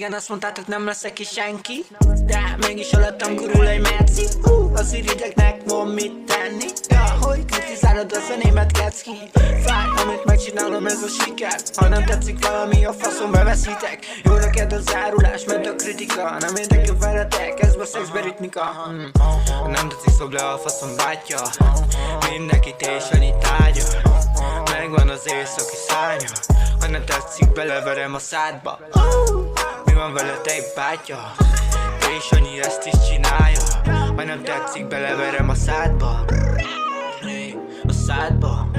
Régen azt mondtátok, nem leszek ki senki, de mégis alattam gurul egy merci. Az irigyeknek van mit tenni. Ja, hogy kritizálod a zenémet, kecki. Fáj, amit megcsinálom, ez a siker. Ha nem tetszik valami, a faszom beveszítek. Jó neked a zárulás, mert a kritika nem érdekel veletek, ez a szexbe ritmika. Nem tetszik, szobd le a faszom bátyja. Mindenkit és annyi tárgya. Megvan az északi szárnya. Ha nem tetszik, beleverem a szádba. Mi van veled, egy bátya? És annyi ezt is csinálja. Ha nem tetszik, beleverem a szádba. A szádba.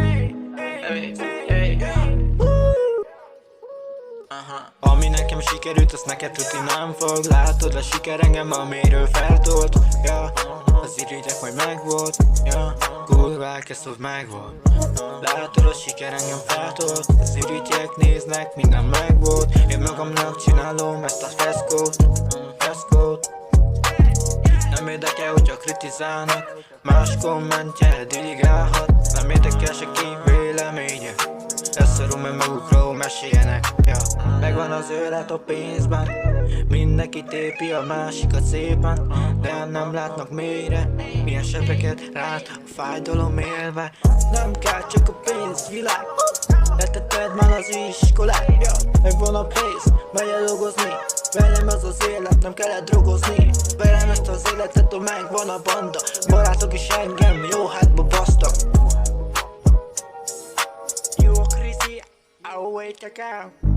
Ami nekem sikerült, azt neked tudni nem fog. Látod a siker engem, amiről feltolt. Ja, az irigyek majd megvolt. Ja, kurvák, ez ott megvolt. Látod a siker engem feltolt. Az irigyek néznek, minden megvolt. Én magamnak csinálom ezt a feszkót. Nem érdekel, hogyha kritizálnak. Más kommentje dirigálhat. Nem érdekel se ki véleménye. Elszorom, mert magukról meséljenek. Ja. Megvan az őrát a pénzben. Mindenki tépi a másikat szépen, de nem látnak mélyre. Milyen sebeket rát a fájdalom élve. Nem kell csak a pénz, világ. Letetted már az iskolát. Ja. Megvan a pénz, megy el dolgozni. Velem az az élet, nem kellett drogozni. Velem ezt az életet, megvan a banda. Barátok is engem jó hátba basztak. Jó a krizi, I'll wait a